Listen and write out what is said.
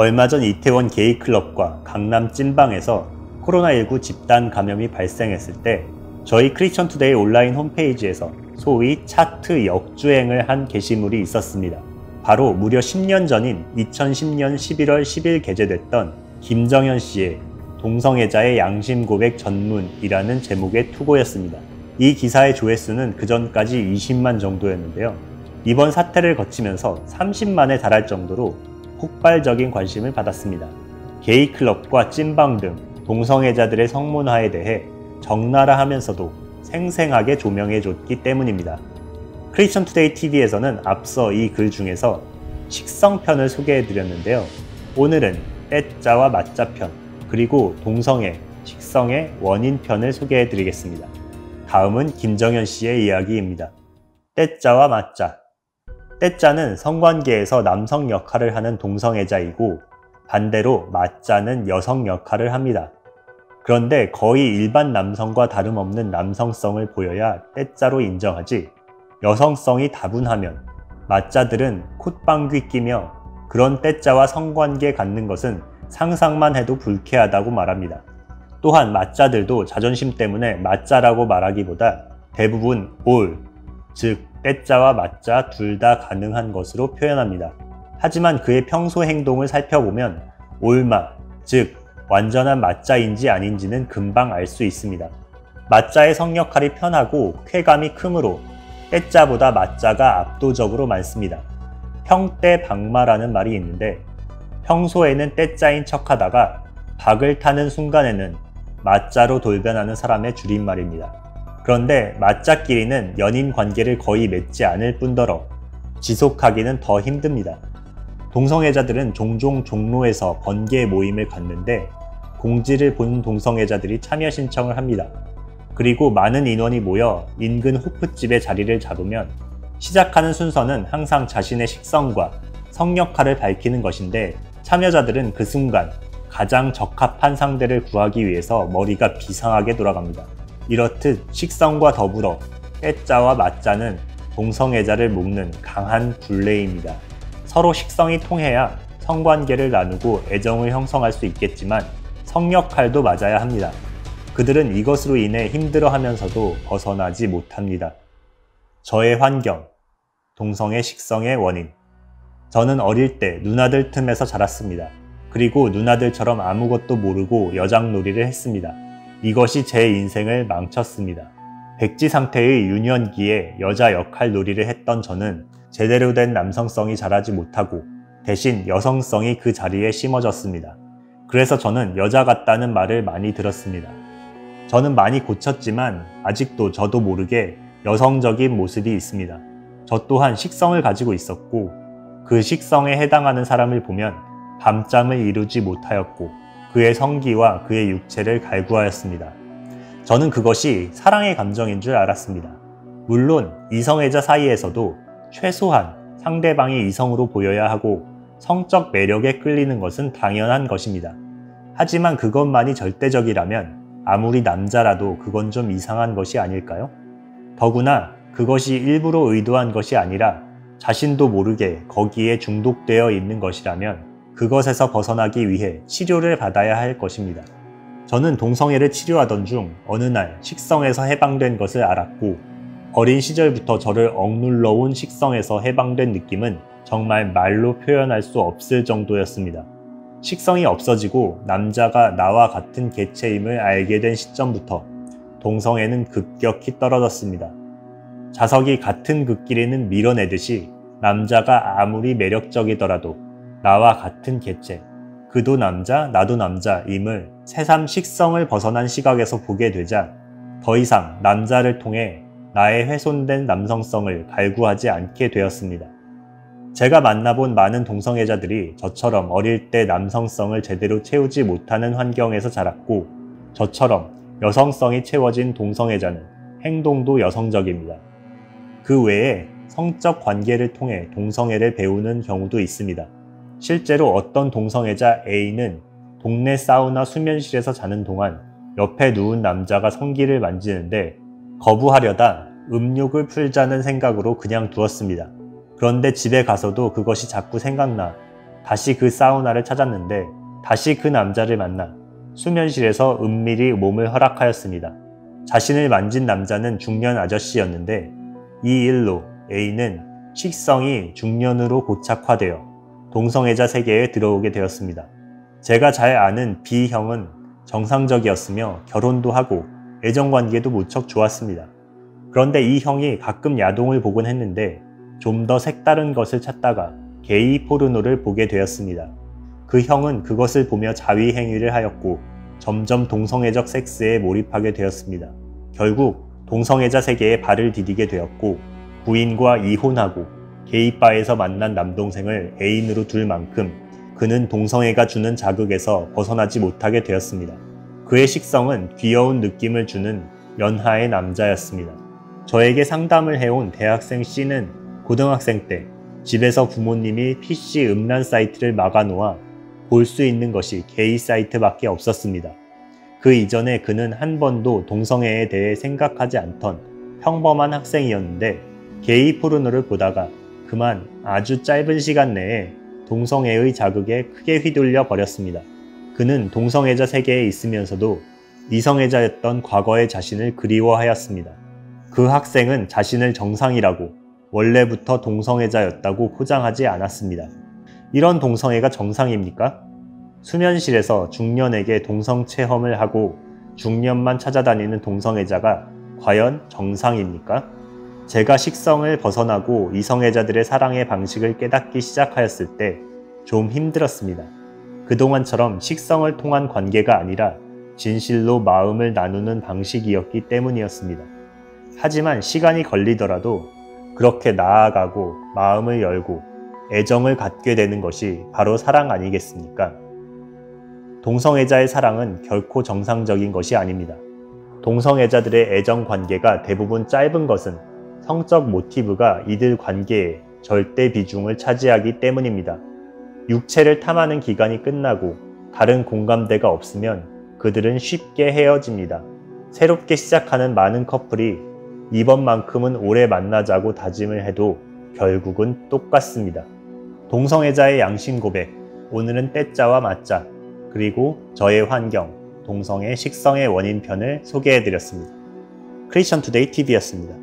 얼마 전 이태원 게이클럽과 강남 찐방에서 코로나19 집단 감염이 발생했을 때 저희 크리스천 투데이 온라인 홈페이지에서 소위 차트 역주행을 한 게시물이 있었습니다. 바로 무려 10년 전인 2010년 11월 10일 게재됐던 김정현 씨의 동성애자의 양심 고백 전문이라는 제목의 투고였습니다. 이 기사의 조회수는 그전까지 20만 정도였는데요. 이번 사태를 거치면서 30만에 달할 정도로 폭발적인 관심을 받았습니다. 게이클럽과 찐방 등 동성애자들의 성문화에 대해 적나라하면서도 생생하게 조명해줬기 때문입니다. 크리스천 투데이 TV에서는 앞서 이 글 중에서 식성편을 소개해드렸는데요. 오늘은 떼짜와 맞짜편, 그리고 동성애, 식성의 원인편을 소개해드리겠습니다. 다음은 김정현 씨의 이야기입니다. 떼짜와 맞짜. 떼짜는 성관계에서 남성 역할을 하는 동성애자이고 반대로 맞짜는 여성 역할을 합니다. 그런데 거의 일반 남성과 다름없는 남성성을 보여야 떼짜로 인정하지, 여성성이 다분하면 맞짜들은 콧방귀 끼며 그런 떼짜와 성관계 갖는 것은 상상만 해도 불쾌하다고 말합니다. 또한 맞짜들도 자존심 때문에 맞짜라고 말하기보다 대부분 올, 즉 떼짜와 맞짜 둘 다 가능한 것으로 표현합니다. 하지만 그의 평소 행동을 살펴보면 올마, 즉 완전한 맞짜인지 아닌지는 금방 알 수 있습니다. 맞짜의 성역할이 편하고 쾌감이 크므로 떼짜보다 맞짜가 압도적으로 많습니다. 평떼박마라는 말이 있는데 평소에는 떼짜인 척하다가 박을 타는 순간에는 맞짜로 돌변하는 사람의 줄임말입니다. 그런데 맞짜끼리는 연인 관계를 거의 맺지 않을 뿐더러 지속하기는 더 힘듭니다. 동성애자들은 종종 종로에서 번개 모임을 갖는데 공지를 본 동성애자들이 참여 신청을 합니다. 그리고 많은 인원이 모여 인근 호프집에 자리를 잡으면 시작하는 순서는 항상 자신의 식성과 성역할을 밝히는 것인데 참여자들은 그 순간 가장 적합한 상대를 구하기 위해서 머리가 비상하게 돌아갑니다. 이렇듯 식성과 더불어 떼짜와 맞짜는 동성애자를 묶는 강한 굴레입니다. 서로 식성이 통해야 성관계를 나누고 애정을 형성할 수 있겠지만 성역할도 맞아야 합니다. 그들은 이것으로 인해 힘들어하면서도 벗어나지 못합니다. 저의 환경, 동성애 식성의 원인. 저는 어릴 때 누나들 틈에서 자랐습니다. 그리고 누나들처럼 아무것도 모르고 여장놀이를 했습니다. 이것이 제 인생을 망쳤습니다. 백지 상태의 유년기에 여자 역할 놀이를 했던 저는 제대로 된 남성성이 자라지 못하고 대신 여성성이 그 자리에 심어졌습니다. 그래서 저는 여자 같다는 말을 많이 들었습니다. 저는 많이 고쳤지만 아직도 저도 모르게 여성적인 모습이 있습니다. 저 또한 식성을 가지고 있었고 그 식성에 해당하는 사람을 보면 밤잠을 이루지 못하였고 그의 성기와 그의 육체를 갈구하였습니다. 저는 그것이 사랑의 감정인 줄 알았습니다. 물론 이성애자 사이에서도 최소한 상대방이 이성으로 보여야 하고 성적 매력에 끌리는 것은 당연한 것입니다. 하지만 그것만이 절대적이라면 아무리 남자라도 그건 좀 이상한 것이 아닐까요? 더구나 그것이 일부러 의도한 것이 아니라 자신도 모르게 거기에 중독되어 있는 것이라면 그것에서 벗어나기 위해 치료를 받아야 할 것입니다. 저는 동성애를 치료하던 중 어느 날 식성에서 해방된 것을 알았고 어린 시절부터 저를 억눌러 온 식성에서 해방된 느낌은 정말 말로 표현할 수 없을 정도였습니다. 식성이 없어지고 남자가 나와 같은 개체임을 알게 된 시점부터 동성애는 급격히 떨어졌습니다. 자석이 같은 극끼리는 밀어내듯이 남자가 아무리 매력적이더라도 나와 같은 개체, 그도 남자, 나도 남자임을 새삼 식성을 벗어난 시각에서 보게 되자 더 이상 남자를 통해 나의 훼손된 남성성을 갈구하지 않게 되었습니다. 제가 만나본 많은 동성애자들이 저처럼 어릴 때 남성성을 제대로 채우지 못하는 환경에서 자랐고 저처럼 여성성이 채워진 동성애자는 행동도 여성적입니다. 그 외에 성적 관계를 통해 동성애를 배우는 경우도 있습니다. 실제로 어떤 동성애자 A는 동네 사우나 수면실에서 자는 동안 옆에 누운 남자가 성기를 만지는데 거부하려다 음욕을 풀자는 생각으로 그냥 두었습니다. 그런데 집에 가서도 그것이 자꾸 생각나 다시 그 사우나를 찾았는데 다시 그 남자를 만나 수면실에서 은밀히 몸을 허락하였습니다. 자신을 만진 남자는 중년 아저씨였는데 이 일로 A는 식성이 중년으로 고착화되어 동성애자 세계에 들어오게 되었습니다. 제가 잘 아는 B형은 정상적이었으며 결혼도 하고 애정관계도 무척 좋았습니다. 그런데 이 형이 가끔 야동을 보곤 했는데 좀 더 색다른 것을 찾다가 게이 포르노를 보게 되었습니다. 그 형은 그것을 보며 자위 행위를 하였고 점점 동성애적 섹스에 몰입하게 되었습니다. 결국 동성애자 세계에 발을 디디게 되었고 부인과 이혼하고 게이바에서 만난 남동생을 애인으로 둘 만큼 그는 동성애가 주는 자극에서 벗어나지 못하게 되었습니다. 그의 식성은 귀여운 느낌을 주는 연하의 남자였습니다. 저에게 상담을 해온 대학생 C는 고등학생 때 집에서 부모님이 PC 음란 사이트를 막아놓아 볼 수 있는 것이 게이 사이트밖에 없었습니다. 그 이전에 그는 한 번도 동성애에 대해 생각하지 않던 평범한 학생이었는데 게이 포르노를 보다가 그만 아주 짧은 시간 내에 동성애의 자극에 크게 휘둘려 버렸습니다. 그는 동성애자 세계에 있으면서도 이성애자였던 과거의 자신을 그리워하였습니다. 그 학생은 자신을 정상이라고 원래부터 동성애자였다고 포장하지 않았습니다. 이런 동성애가 정상입니까? 수면실에서 중년에게 동성 체험을 하고 중년만 찾아다니는 동성애자가 과연 정상입니까? 제가 식성을 벗어나고 이성애자들의 사랑의 방식을 깨닫기 시작하였을 때 좀 힘들었습니다. 그동안처럼 식성을 통한 관계가 아니라 진실로 마음을 나누는 방식이었기 때문이었습니다. 하지만 시간이 걸리더라도 그렇게 나아가고 마음을 열고 애정을 갖게 되는 것이 바로 사랑 아니겠습니까? 동성애자의 사랑은 결코 정상적인 것이 아닙니다. 동성애자들의 애정 관계가 대부분 짧은 것은 성적 모티브가 이들 관계에 절대 비중을 차지하기 때문입니다. 육체를 탐하는 기간이 끝나고 다른 공감대가 없으면 그들은 쉽게 헤어집니다. 새롭게 시작하는 많은 커플이 이번만큼은 오래 만나자고 다짐을 해도 결국은 똑같습니다. 동성애자의 양심 고백, 오늘은 때짜와 맞짜, 그리고 저의 환경, 동성애 식성의 원인 편을 소개해드렸습니다. 크리스천 투데이 TV였습니다.